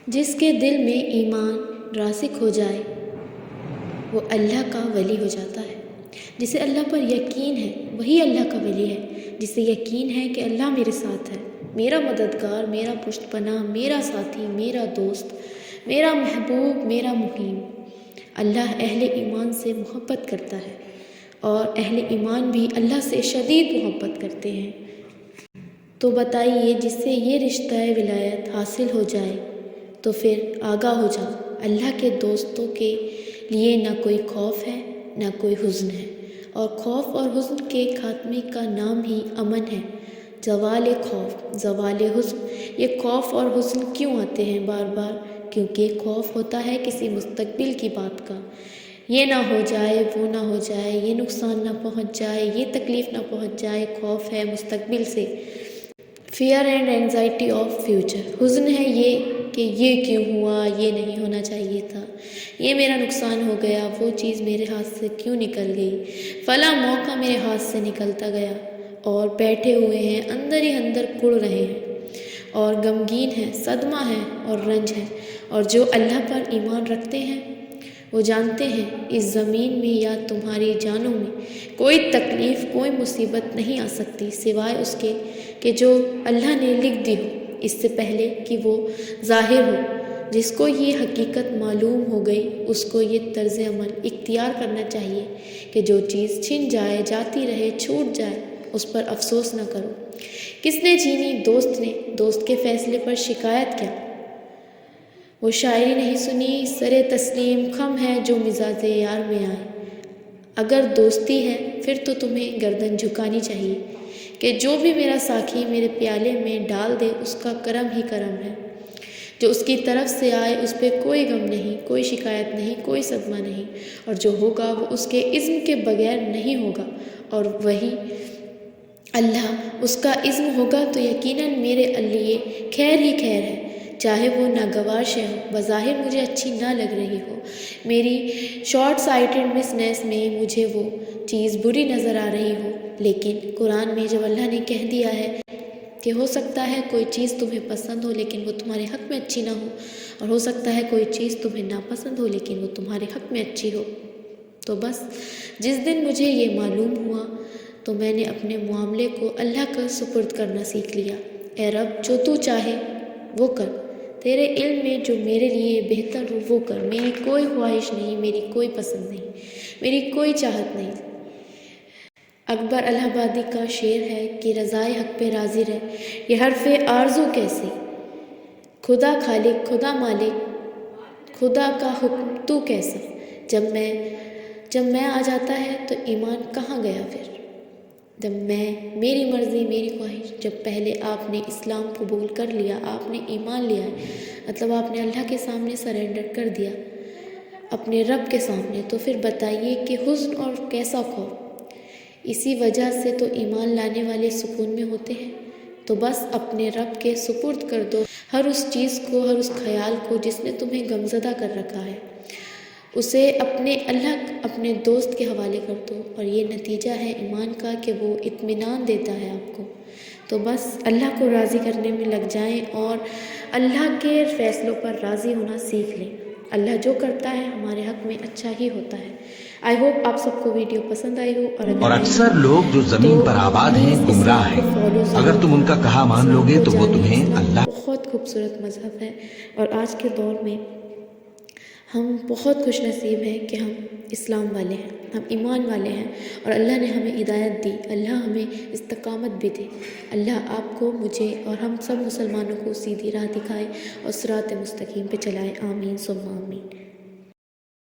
جس کے دل میں ایمان راسخ ہو جائے وہ اللہ کا ولی ہو جاتا ہے۔ جسے اللہ پر یقین ہے وہی اللہ کا ولی ہے۔ جسے یقین ہے کہ اللہ میرے ساتھ ہے، میرا مددگار، میرا پشت پناہ، میرا ساتھی، میرا دوست، میرا محبوب، میرا معین۔ اللہ اہل ایمان سے محبت کرتا ہے اور اہل ایمان بھی اللہ سے شدید محبت کرتے ہیں۔ تو بتائیے، جس سے یہ رشتہ ولایت حاصل ہو جائے تو پھر آگاہ ہو جاؤ، اللہ کے دوستوں کے لیے نہ کوئی خوف ہے نہ کوئی حزن ہے، اور خوف اور حزن کے خاتمے کا نام ہی امن ہے۔ زوال خوف، زوال حزن۔ یہ خوف اور حزن کیوں آتے ہیں بار بار؟ کیونکہ خوف ہوتا ہے کسی مستقبل کی بات کا، یہ نہ ہو جائے، وہ نہ ہو جائے، یہ نقصان نہ پہنچ جائے، یہ تکلیف نہ پہنچ جائے۔ خوف ہے مستقبل سے، fear and anxiety of future. حزن ہے کہ یہ کیوں ہوا، یہ نہیں ہونا چاہیے تھا، یہ میرا نقصان ہو گیا، وہ چیز میرے ہاتھ سے کیوں نکل گئی، فلاں موقع میرے ہاتھ سے نکلتا گیا، اور بیٹھے ہوئے ہیں اندر ہی اندر کڑ رہے ہیں اور غمگین ہیں، صدمہ ہے اور رنج ہے۔ اور جو اللہ پر ایمان رکھتے ہیں وہ جانتے ہیں اس زمین میں یا تمہاری جانوں میں کوئی تکلیف، کوئی مصیبت نہیں آ سکتی سوائے اس کے کہ جو اللہ نے لکھ دی ہو اس سے پہلے کہ وہ ظاہر ہو۔ جس کو یہ حقیقت معلوم ہو گئی اس کو یہ طرز عمل اختیار کرنا چاہیے کہ جو چیز چھن جائے، جاتی رہے، چھوٹ جائے، اس پر افسوس نہ کرو۔ کس نے چینی؟ دوست نے۔ دوست کے فیصلے پر شکایت کیا؟ وہ شاعری نہیں سنی، سر تسلیم خم ہے جو مزاج یار میں آئے۔ اگر دوستی ہے پھر تو تمہیں گردن جھکانی چاہیے کہ جو بھی میرا ساقی میرے پیالے میں ڈال دے اس کا کرم ہی کرم ہے۔ جو اس کی طرف سے آئے اس پہ کوئی غم نہیں، کوئی شکایت نہیں، کوئی صدمہ نہیں، اور جو ہوگا وہ اس کے اذن کے بغیر نہیں ہوگا، اور وہی اللہ اس کا اذن ہوگا تو یقیناً میرے لیے خیر ہی خیر ہے، چاہے وہ ناگوار شے ہو، بظاہر مجھے اچھی نہ لگ رہی ہو، میری شارٹ سائٹڈنس میں مجھے وہ چیز بری نظر آ رہی ہو۔ لیکن قرآن میں جب اللہ نے کہہ دیا ہے کہ ہو سکتا ہے کوئی چیز تمہیں پسند ہو لیکن وہ تمہارے حق میں اچھی نہ ہو، اور ہو سکتا ہے کوئی چیز تمہیں ناپسند ہو لیکن وہ تمہارے حق میں اچھی ہو، تو بس جس دن مجھے یہ معلوم ہوا تو میں نے اپنے معاملے کو اللہ کا سپرد کرنا سیکھ لیا۔ اے رب، جو تو چاہے وہ کر، تیرے علم میں جو میرے لیے بہتر ہو وہ کر، میری کوئی خواہش نہیں، میری کوئی پسند نہیں، میری کوئی چاہت نہیں۔ اکبر الہ آبادی کا شعر ہے کہ رضائے حق پہ راضی رہ، یہ حرف آرزو کیسی، خدا خالق، خدا مالک، خدا کا حکم تو کیسا۔ جب میں آ جاتا ہے تو ایمان کہاں گیا پھر؟ جب میری مرضی، میری خواہش، جب پہلے آپ نے اسلام قبول کر لیا، آپ نے ایمان لیا ہے، مطلب آپ نے اللہ کے سامنے سرنڈر کر دیا، اپنے رب کے سامنے، تو پھر بتائیے کہ حزن اور کیسا خوف؟ اسی وجہ سے تو ایمان لانے والے سکون میں ہوتے ہیں۔ تو بس اپنے رب کے سپرد کر دو ہر اس چیز کو، ہر اس خیال کو جس نے تمہیں غمزدہ کر رکھا ہے، اسے اپنے دوست کے حوالے کر دو، اور یہ نتیجہ ہے ایمان کا کہ وہ اطمینان دیتا ہے آپ کو۔ تو بس اللہ کو راضی کرنے میں لگ جائیں اور اللہ کے فیصلوں پر راضی ہونا سیکھ لیں۔ اللہ جو کرتا ہے ہمارے حق میں اچھا ہی ہوتا ہے۔ آئی ہوپ آپ سب کو ویڈیو پسند آئی ہو، اور اکثر لوگ جو زمین پر آباد ہیں گمراہ ہیں، اگر تم ان کا کہا مان لو گے تو وہ تمہیں اللہ۔ بہت خوبصورت مذہب ہے، اور آج کے دور میں ہم بہت خوش نصیب ہیں کہ ہم اسلام والے ہیں، ہم ایمان والے ہیں، اور اللہ نے ہمیں ہدایت دی، اللہ ہمیں استقامت بھی دے۔ اللہ آپ کو، مجھے اور ہم سب مسلمانوں کو سیدھی راہ دکھائے اور صراط مستقیم پہ چلائے۔ آمین ثم آمین۔